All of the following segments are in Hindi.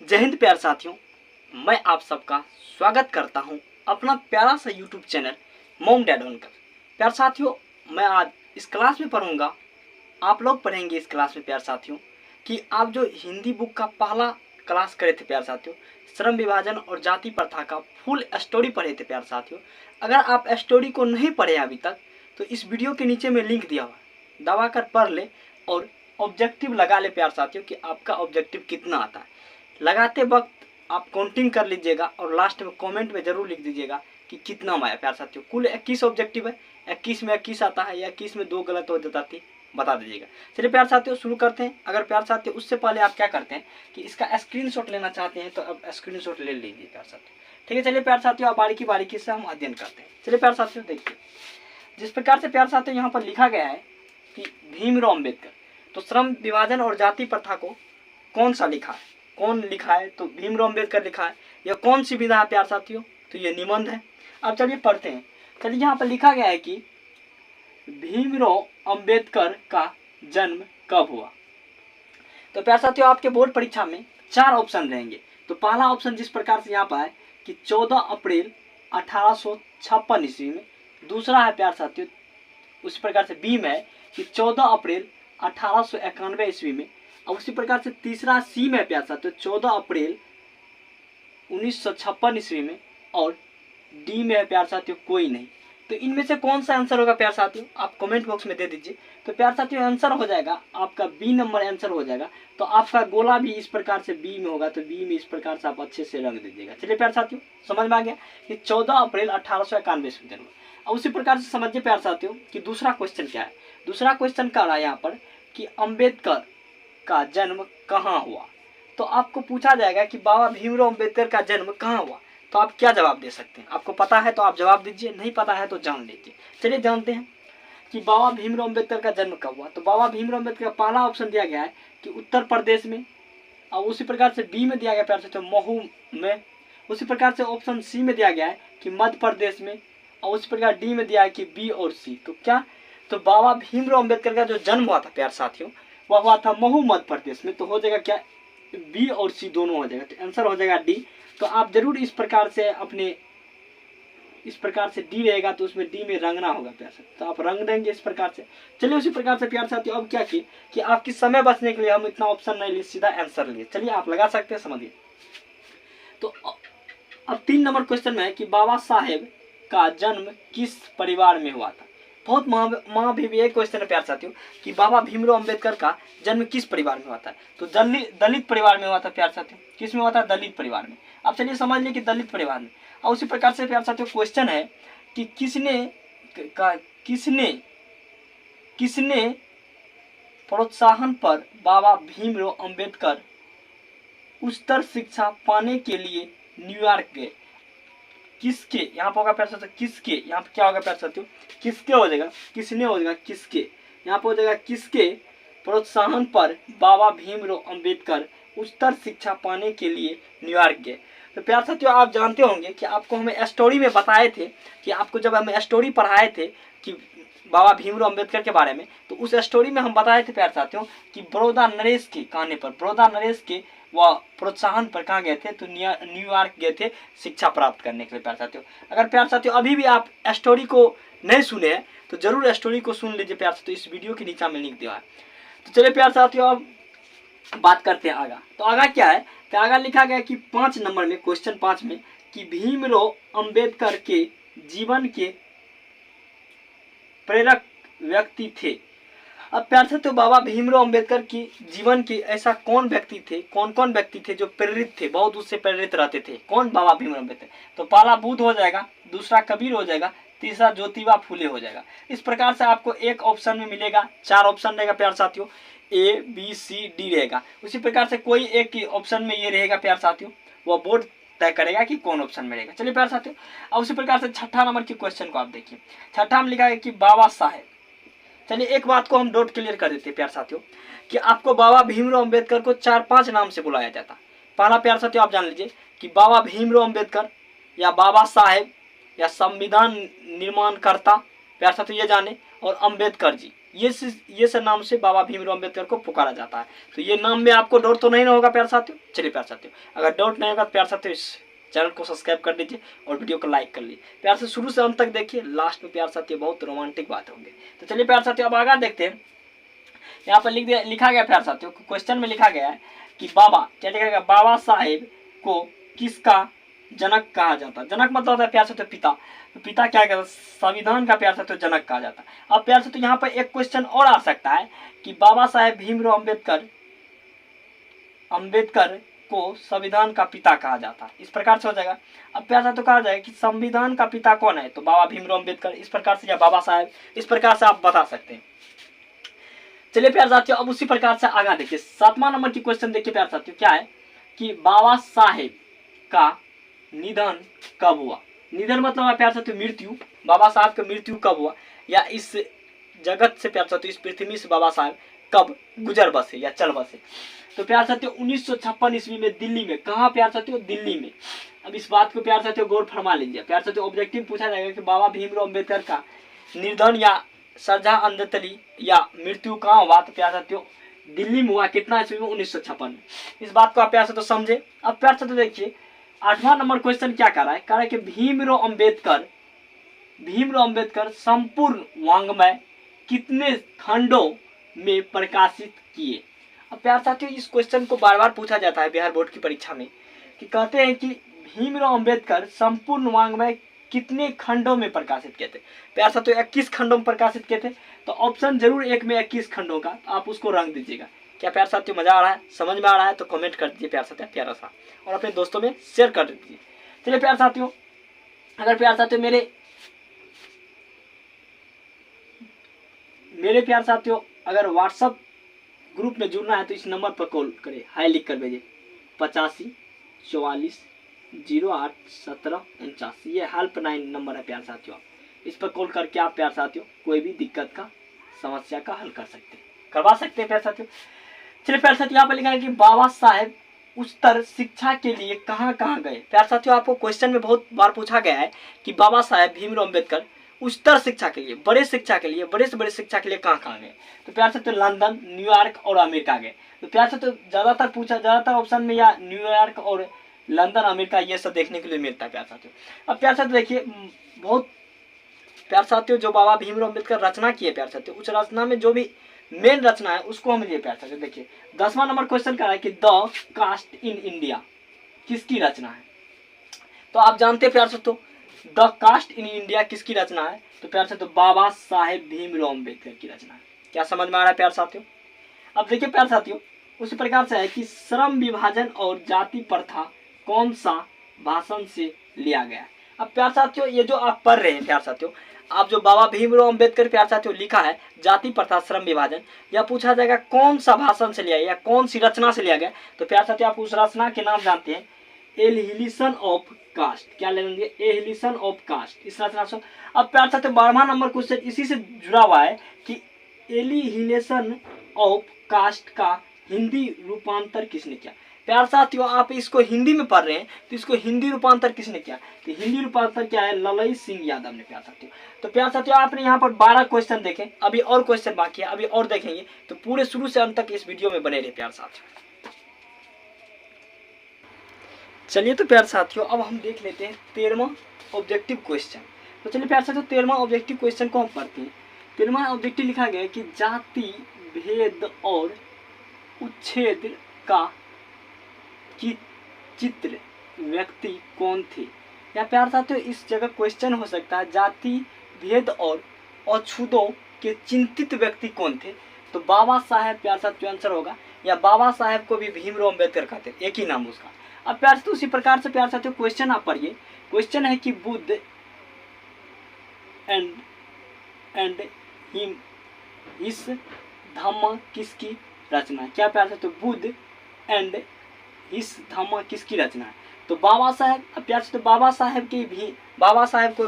जय हिंद प्यारे साथियों, मैं आप सबका स्वागत करता हूं अपना प्यारा सा यूट्यूब चैनल मॉम डैड बनकर। प्यारे साथियों, मैं आज इस क्लास में पढ़ूंगा, आप लोग पढ़ेंगे इस क्लास में प्यारे साथियों कि आप जो हिंदी बुक का पहला क्लास करे थे प्यारे साथियों, श्रम विभाजन और जाति प्रथा का फुल स्टोरी पढ़े थे प्यारे साथियों। अगर आप स्टोरी को नहीं पढ़े अभी तक तो इस वीडियो के नीचे में लिंक दिया हुआ है, दबा कर पढ़ ले और ऑब्जेक्टिव लगा ले प्यारे साथियों कि आपका ऑब्जेक्टिव कितना आता है। लगाते वक्त आप काउंटिंग कर लीजिएगा और लास्ट में कमेंट में जरूर लिख दीजिएगा कि कितना आया प्यारे साथियों। कुल 21 ऑब्जेक्टिव है, 21 में 21 आता है या 21 में 2 गलत हो जाता थी, बता दीजिएगा। चलिए प्यारे साथियों शुरू करते हैं। अगर प्यारे साथियों उससे पहले आप क्या करते हैं कि इसका स्क्रीनशॉट लेना चाहते हैं तो अब स्क्रीनशॉट ले लीजिए प्यारे साथियों, ठीक है। चलिए प्यारे साथियों आप बारीकी से हम अध्ययन करते हैं। चलिए प्यारे साथियों देखिए, जिस प्रकार से प्यारे साथियों यहाँ पर लिखा गया है कि भीमराव अम्बेडकर, तो श्रम विभाजन और जाति प्रथा को कौन सा लिखा है, कौन लिखा है, तो भीमराव अम्बेडकर लिखा है। यह कौन सी विधा है प्यारे साथियों, तो ये निबंध है। अब चलिए पढ़ते हैं। चलिए यहाँ पर लिखा गया है कि भीमराव अम्बेडकर का जन्म कब हुआ। तो प्यारे साथियों आपके बोर्ड परीक्षा में 4 ऑप्शन रहेंगे। तो पहला ऑप्शन जिस प्रकार से यहाँ पर है कि 14 अप्रैल 1856 ईस्वी में। दूसरा है प्यारे साथियों उसी प्रकार से बी में है कि 14 अप्रैल 1891 ईस्वी में। और उसी प्रकार से तीसरा सी में प्यारे साथियों 14 अप्रैल 1956 ईस्वी में। और डी में है प्यारे साथियों कोई नहीं। तो इनमें से कौन सा आंसर होगा प्यारे साथियों, आप कमेंट बॉक्स में दे दीजिए। तो प्यारे साथियों आंसर हो जाएगा आपका बी नंबर आंसर हो जाएगा। तो आपका गोला भी इस प्रकार से बी में होगा, तो बी में इस प्रकार से आप अच्छे से रंग दीजिएगा। चलिए प्यारे साथियों समझ में आ गया कि 14 अप्रैल 1891 ईस्वी में जन्म। और उसी प्रकार से समझिए प्यारे साथियों कि दूसरा क्वेश्चन क्या है। दूसरा क्वेश्चन क्या रहा यहाँ पर कि अम्बेडकर का जन्म कहाँ हुआ। तो आपको पूछा जाएगा कि बाबा भीमराव अम्बेडकर का जन्म कहाँ हुआ, तो आप क्या जवाब दे सकते हैं। आपको पता है तो आप जवाब दीजिए, नहीं पता है तो जान लीजिए। चलिए जानते हैं कि बाबा भीमराव अम्बेडकर का जन्म कब हुआ। तो बाबा भीमराव अम्बेडकर का पहला ऑप्शन दिया गया है कि उत्तर प्रदेश में। और उसी प्रकार से बी में दिया गया प्यार से तो महू में। उसी प्रकार से ऑप्शन सी में दिया गया है कि मध्य प्रदेश में। और उसी प्रकार डी में दिया है कि बी और सी। तो क्या, तो बाबा भीमराव अम्बेडकर का जो जन्म हुआ था प्यार साथियों वह हुआ था महू मध्य प्रदेश में। तो हो जाएगा क्या, बी और सी दोनों हो जाएगा। तो आंसर हो जाएगा डी। तो आप जरूर इस प्रकार से अपने इस प्रकार से डी रहेगा तो उसमें डी में रंगना होगा प्यार साथी, तो आप रंग देंगे इस प्रकार से। चलिए उसी प्रकार से प्यार साथियों अब क्या किए कि आपकी समय बचने के लिए हम इतना ऑप्शन नहीं लिए, सीधा आंसर लिए। चलिए आप लगा सकते हैं, समझिए। तो अब 3 नंबर क्वेश्चन में है कि बाबा साहेब का जन्म किस परिवार में हुआ था। बहुत महाभियोग क्वेश्चन है प्यार साथियों कि बाबा भीमराव अम्बेडकर का जन्म किस परिवार में हुआ था। तो दलित परिवार में हुआ था प्यार साथियों। किस में हुआ था, दलित परिवार में। अब चलिए समझ लिए कि दलित परिवार में। और उसी प्रकार से प्यार साथियों क्वेश्चन है कि किसने प्रोत्साहन पर बाबा भीमराव अम्बेडकर उच्चतर शिक्षा पाने के लिए न्यूयॉर्क गए। किसके, यहाँ पर होगा प्यार साथियों किसके, यहाँ पर क्या होगा प्यार साथियों किसके हो जाएगा, किसने हो जाएगा किसके, यहाँ पर हो जाएगा किसके प्रोत्साहन पर बाबा भीमराव अम्बेडकर उच्चतर शिक्षा पाने के लिए न्यूयॉर्क गए। तो प्यार साथियों आप जानते होंगे कि आपको हमें स्टोरी में बताए थे कि आपको जब हमें स्टोरी पढ़ाए थे कि बाबा भीमराव अम्बेडकर के बारे में, तो उस स्टोरी में हम बताए थे प्यार साथियों कि बड़ौदा नरेश के कहने पर, बड़ौदा नरेश के वह प्रोत्साहन पर कहाँ गए थे, तो न्यूयॉर्क गए थे शिक्षा प्राप्त करने के लिए प्यार साथियों। अगर प्यार साथियों अभी भी आप स्टोरी को नहीं सुने हैं तो जरूर स्टोरी को सुन लीजिए प्यार साथियों, इस वीडियो के नीचे में लिंक दिया है। तो चलिए प्यार साथियों अब बात करते हैं आगा। तो आगा क्या है, तो आगा लिखा गया कि 5 नंबर में, क्वेश्चन 5 में कि भीमराव अम्बेडकर के जीवन के प्रेरक व्यक्ति थे। अब प्यार से तो बाबा भीमराव अम्बेडकर की जीवन के ऐसा कौन व्यक्ति थे, कौन कौन व्यक्ति थे जो प्रेरित थे, बहुत उससे प्रेरित रहते थे। कौन, बाबा भीमराव अम्बेडकर। तो पहला बुद्ध हो जाएगा, दूसरा कबीर हो जाएगा, तीसरा ज्योतिबा फुले हो जाएगा। इस प्रकार से आपको एक ऑप्शन में मिलेगा, 4 ऑप्शन रहेगा प्यार साथियों, ए बी सी डी रहेगा। उसी प्रकार से कोई एक ऑप्शन में ये रहेगा प्यार साथियों, वह बोर्ड तय करेगा कि कौन ऑप्शन में रहेगा। चलिए प्यार साथियों अब उसी प्रकार से 6ठा नंबर के क्वेश्चन को आप देखिए। 6ठा में लिखा है कि बाबा साहेब। चलिए एक बात को हम डॉट क्लियर कर देते हैं प्यार साथियों कि आपको बाबा भीमराव अम्बेडकर को 4-5 नाम से बुलाया जाता। पहला प्यार साथियों आप जान लीजिए कि बाबा भीमराव अम्बेडकर या बाबा साहेब या संविधान निर्माणकर्ता, प्यार साथियों ये जाने, और अम्बेडकर जी, ये सब नाम से बाबा भीमराव अम्बेडकर को पुकारा जाता है। तो ये नाम में आपको डाउट तो नहीं ना होगा प्यारे साथियों। चलिए प्यारे साथियों, अगर डाउट नहीं होगा तो प्यारे साथियों इस चैनल को सब्सक्राइब कर लीजिए और वीडियो को लाइक कर लीजिए। प्यार से शुरू से अंत तक देखिए, लास्ट में प्यारे साथियों बहुत रोमांटिक बात होंगे। तो चलिए प्यारे साथियों अब आगे देखते हैं। यहाँ पर लिखा गया प्यारे साथियों, क्वेश्चन में लिखा गया है कि बाबा क्या लिखा गया, बाबा साहेब को किसका जनक कहा जाता है। जनक मतलब होता है प्यारे साथियों पिता। तो पिता क्या कहता है, संविधान का प्यारे साथियों जनक कहा जाता है। अब प्यारे साथियों यहाँ पर एक क्वेश्चन और आ सकता है कि बाबा साहेब भीमराव अम्बेडकर को संविधान का पिता कहा जाता है। इस प्रकार से हो जाएगा। अब प्यारे साथियों कहा जाएगा कि संविधान का पिता कौन है, तो बाबा भीमराव अम्बेडकर, इस प्रकार से, या बाबा साहेब, इस प्रकार से आप बता सकते हैं। चलिए प्यारे साथियों अब उसी प्रकार से आगे देखिए। 7वां नंबर की क्वेश्चन देखिए प्यारे साथियों, क्या है कि बाबा साहेब का निधन कब हुआ। निधन मतलब है प्यारे साथियों मृत्यु। बाबा साहब का मृत्यु कब हुआ, या इस जगत से प्यारे साथियों, इस पृथ्वी से बाबा साहब कब गुजर बसे या चल बसे। तो प्यारे साथियों 1956 ईस्वी में दिल्ली में। कहाँ प्यारे साथियों, दिल्ली में। अब इस बात को प्यारे साथियों गौर फरमा लीजिए। प्यारे साथियों ऑब्जेक्टिव पूछा जाएगा कि बाबा भीमराव अम्बेडकर का निर्धन या श्रद्धांजलि या मृत्यु कहाँ हुआ, तो प्यारे साथियों दिल्ली में हुआ। कितना ईस्वी में, 1956 में। इस बात को आप प्यारे साथियों समझे। अब प्यारे साथियों देखिए 8वां नंबर क्वेश्चन क्या कर रहा है, कह रहा है कि भीमराव अम्बेडकर संपूर्ण वाङ्मय कितने खंडों में प्रकाशित किए। अब प्यारे साथियों इस क्वेश्चन को बार बार पूछा जाता है बिहार बोर्ड की परीक्षा में, कि कहते हैं कि भीमराव अम्बेडकर संपूर्ण वाङ्मय कितने खंडों में प्रकाशित किए थे। प्यारे साथियों 21 खंडों में प्रकाशित किए थे। तो ऑप्शन जरूर एक में 21 खंडों का, तो आप उसको रंग दीजिएगा। क्या प्यारे साथियों मजा आ रहा है, समझ में आ रहा है, तो कमेंट कर दीजिए प्यारे साथियों प्यारा सा, और अपने दोस्तों में शेयर कर दीजिए। चलिए प्यारे साथियों, अगर प्यारे साथियों मेरे प्यारे साथियों अगर व्हाट्सअप ग्रुप में जुड़ना है तो इस नंबर पर कॉल करें, हाई लिख कर भेजिए 85 44 08 17 49। ये हेल्पलाइन नंबर है प्यारे साथियों। इस पर कॉल करके आप प्यारे साथियों कोई भी दिक्कत का, समस्या का हल करवा सकते हैं प्यारे साथियों। चलिए प्यारे साथियों यहाँ पर लिखा है कि बाबा साहेब उच्चतर शिक्षा के लिए कहाँ कहाँ गए। प्यारे साथियों आपको क्वेश्चन में बहुत बार पूछा गया है कि बाबा साहेब भीमराव अम्बेडकर उच्चतर शिक्षा के लिए, बड़े शिक्षा के लिए, बड़े से बड़े शिक्षा के लिए कहाँ कहाँ गए। तो प्यारे साथियों लंदन, न्यूयॉर्क और अमेरिका गए। तो प्यारे साथियों ज़्यादातर ऑप्शन में या न्यूयॉर्क और लंदन, अमेरिका ये सब देखने के लिए मिलता है प्यारे साथियों। अब प्यारे साथियों देखिए बहुत प्यारे साथियों जो बाबा भीमराव अम्बेडकर रचना किए प्यारे साथियों, उस रचना में जो भी मेन रचना है उसको हम लिए प्यारे साथियों। देखिए 10वां नंबर क्वेश्चन का है कि द कास्ट इन इंडिया किसकी रचना है। तो आप जानते हैं प्यारे साथियों द कास्ट इन इंडिया किसकी रचना है, तो प्यारे साथियों बाबा साहेब भीमराव अम्बेडकर की रचना है। क्या समझ में आ रहा है प्यारे साथियों। अब देखिए प्यारे साथियों उसी प्रकार से है कि श्रम विभाजन और जाति प्रथा कौन सा भाषण से लिया गया। अब प्यारे साथियों ये जो आप पढ़ रहे हैं प्यारे साथियों, आप जो बाबा भीमराव अम्बेडकर प्यारे साथियों लिखा है जाति प्रथा श्रम विभाजन, या पूछा जाएगा कौन सा भाषण से लिया या कौन सी रचना से लिया गया। तो प्यारे साथियों आप उस रचना के नाम जानते हैं, एलिहिलेशन ऑफ कास्ट। क्या लेंगे, एलिहिलेशन ऑफ कास्ट, इस रचना से। अब प्यारे साथियों 12वां नंबर क्वेश्चन इसी से जुड़ा हुआ है कि एलिहिलेशन ऑफ कास्ट का हिंदी रूपांतर किसने किया। प्यारे साथियों आप इसको हिंदी में पढ़ रहे हैं तो इसको हिंदी रूपांतर किसने किया, तो हिंदी रूपांतर क्या है, ललई सिंह यादव ने प्यारे साथियों। तो प्यारे साथियों आपने यहाँ पर 12 क्वेश्चन देखे, अभी और क्वेश्चन बाकी है, अभी और देखेंगे। तो पूरे शुरू से अंत तक इस वीडियो में बने रहे प्यारे साथियों। चलिए तो प्यारे साथियों अब हम देख लेते हैं 13वां ऑब्जेक्टिव क्वेश्चन। तो चलिए प्यारे साथियों 13वां ऑब्जेक्टिव क्वेश्चन को हम पढ़ते हैं। 13वां ऑब्जेक्टिव लिखा गया है कि जाति भेद और उच्छेद का चित्र व्यक्ति कौन थे। या प्यारे साथियों इस जगह क्वेश्चन हो सकता है जाति भेद और अछूतों के चिंतित व्यक्ति कौन थे। तो बाबा साहेब प्यारे साथियों आंसर होगा, या बाबा साहेब को भी भीमराव अम्बेडकर कहते, एक ही नाम उसका। अब प्यारे साथियों उसी प्रकार से प्यारे साथियों क्वेश्चन आप पढ़िए। क्वेश्चन है कि बुद्ध एंड हिम इस धम्म किसकी रचना है। क्या प्यारे साथियों बुद्ध एंड इस धम्म किसकी रचना है। तो बाबा साहेब, अब प्यारे साथियों बाबा साहेब के भी बाबा साहेब को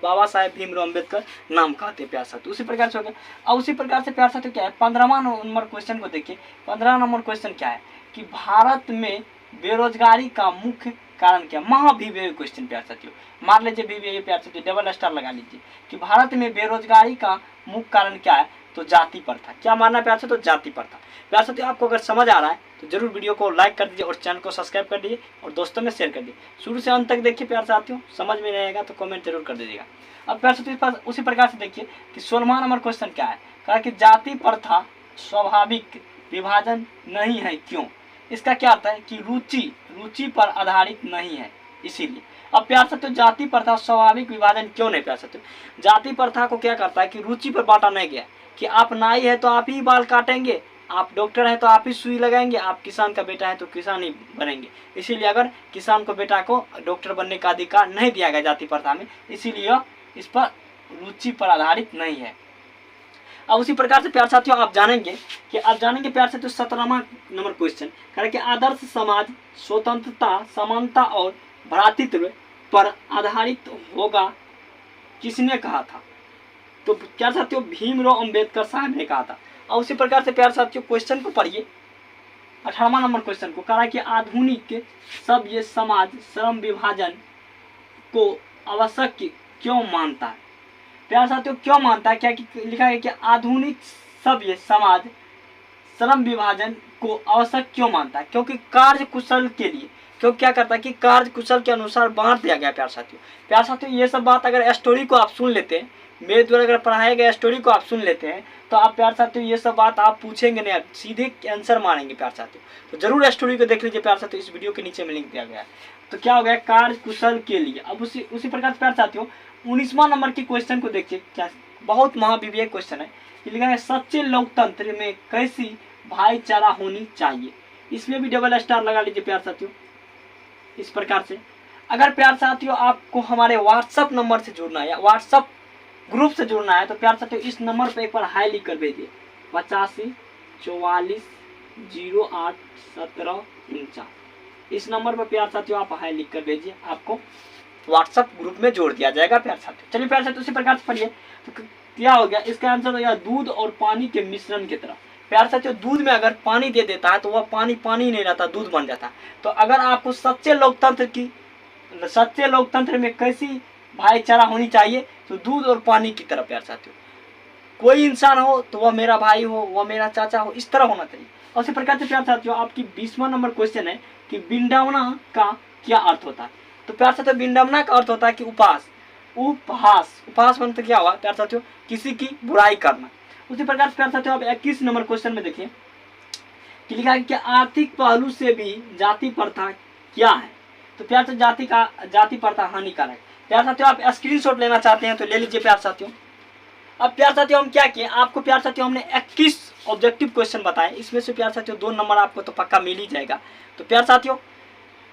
बाबा साहेब भीमराव अम्बेडकर नाम कहते हैं प्यारे साथियों। उसी प्रकार से हो गया। और उसी प्रकार से प्यारे साथियों क्या है 15वां नंबर क्वेश्चन को देखिए। 15वां नंबर क्वेश्चन क्या है कि भारत में बेरोजगारी का मुख्य कारण क्या। महाभिवेक क्वेश्चन प्यारे साथियों, मार लीजिए भी प्यारे साथियों, डबल स्टार लगा लीजिए कि भारत में बेरोजगारी का मुख्य कारण क्या है। तो जाति प्रथा। क्या मानना है प्यार साथियों? जाति प्रथा। प्यार साथियों आपको अगर समझ आ रहा है तो जरूर वीडियो को लाइक कर दीजिए और चैनल को सब्सक्राइब कर दीजिए और दोस्तों में शेयर कर दीजिए। शुरू से अंत तक देखिए प्यार साथियों, समझ में नहीं आएगा तो कमेंट जरूर कर दीजिएगा। अब प्यार साथियों उसी प्रकार से देखिए कि 16वां नंबर क्वेश्चन क्या है। कहा कि जाति प्रथा स्वाभाविक विभाजन नहीं है, क्यों? इसका क्या अर्थ है कि रुचि पर आधारित नहीं है, इसीलिए। अब प्यार साथियों जाति प्रथा स्वाभाविक विभाजन क्यों नहीं? प्यार साथियों जाति प्रथा को क्या करता है कि रुचि पर बांटा नहीं गया कि आप नाई है तो आप ही बाल काटेंगे, आप डॉक्टर है तो आप ही सुई लगाएंगे, आप किसान का बेटा है तो किसान ही बनेंगे। इसीलिए अगर किसान को बेटा को डॉक्टर बनने का अधिकार नहीं दिया गया जाति प्रथा में, इसीलिए इस पर रुचि पर आधारित नहीं है। अब उसी प्रकार से प्यार साथियों आप जानेंगे प्यार साथियों 17वां नंबर क्वेश्चन कह रहे कि आदर्श समाज स्वतंत्रता, समानता और भ्रातृत्व पर आधारित होगा, किसने कहा था? तो प्यार साथियों भीमराव अंबेडकर साहब ने कहा था। और उसी प्रकार से प्यार साथियों क्वेश्चन को पढ़िए, 18वां नंबर क्वेश्चन को। कहा कि आधुनिक सब ये समाज श्रम विभाजन को आवश्यक क्यों मानता है? प्यार साथियों क्यों मानता है? क्या लिखा है कि आधुनिक सब ये समाज श्रम विभाजन को आवश्यक क्यों मानता है? क्योंकि कार्य कुशल के लिए, क्यों क्या करता है कि कार्य कुशल के अनुसार बांट दिया गया। प्यार साथियों ये सब बात अगर स्टोरी को आप सुन लेते हैं, मेरे द्वारा अगर पढ़ाए गए स्टोरी को आप सुन लेते हैं तो आप प्यार साथियों ये सब बात आप पूछेंगे नहीं, आप सीधे आंसर मारेंगे प्यार साथियों। तो जरूर स्टोरी को देख लीजिए प्यार साथियों, इस वीडियो के नीचे में लिंक दिया गया है। तो क्या हो गया? कार्य कुशल के लिए। अब उसी प्रकार प्यार साथियों 19वां नंबर के क्वेश्चन को देखिए, क्या बहुत महाविवेक क्वेश्चन है। लिखा है सच्चे लोकतंत्र में कैसी भाईचारा होनी चाहिए। इसमें भी डबल स्टार लगा लीजिए प्यार साथियों। इस प्रकार से अगर प्यार साथियों आपको हमारे व्हाट्सअप नंबर से जुड़ना है या व्हाट्सअप ग्रुप से जुड़ना है तो प्यार साथियों इस नंबर पर एक बार हाई लिख कर भेजिए 85 44 08 17 49। इस नंबर पर प्यार साथियों आप हाई लिख कर भेजिए, आपको व्हाट्सअप ग्रुप में जोड़ दिया जाएगा प्यार साथियों। चलिए प्यार साथियों उसी प्रकार से पढ़िए। तो क्या हो गया? इसका आंसर हो गया दूध और पानी के मिश्रण की तरह। प्यार साथियों दूध में अगर पानी दे देता है तो वह पानी नहीं रहता, दूध बन जाता है। तो अगर आपको सच्चे लोकतंत्र में कैसी भाईचारा होनी चाहिए तो दूध और पानी की तरह प्यार साथियों। कोई इंसान हो तो वह मेरा भाई हो, वह मेरा चाचा हो, इस तरह होना चाहिए। और इसी प्रकार से प्यार साथियों आपकी 20वां नंबर क्वेश्चन है कि विडंबना का क्या अर्थ होता है? तो प्यार साथियों विडंबना का अर्थ होता है कि उपहास मतलब क्या हुआ प्यार साथियों? किसी की बुराई करना। उसी प्रकार से प्यार साथियों आप 21 नंबर क्वेश्चन में देखिए कि लिखा है कि आर्थिक पहलू से भी जाति प्रथा क्या है? तो प्यार साथियों जाति प्रथा हानिकारक है। प्यार साथियों आप स्क्रीनशॉट लेना चाहते हैं तो ले लीजिए प्यार साथियों। अब प्यार साथियों हम क्या किए, आपको प्यार साथियों हमने 21 ऑब्जेक्टिव क्वेश्चन बताए, इसमें से प्यार साथियों 2 नंबर आपको तो पक्का मिल ही जाएगा। तो प्यार साथियों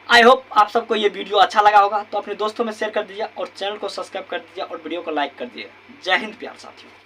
आई होप आप सबको ये वीडियो अच्छा लगा होगा, तो अपने दोस्तों में शेयर कर दीजिए और चैनल को सब्सक्राइब कर दीजिए और वीडियो को लाइक कर दीजिए। जय हिंद प्यार साथियों।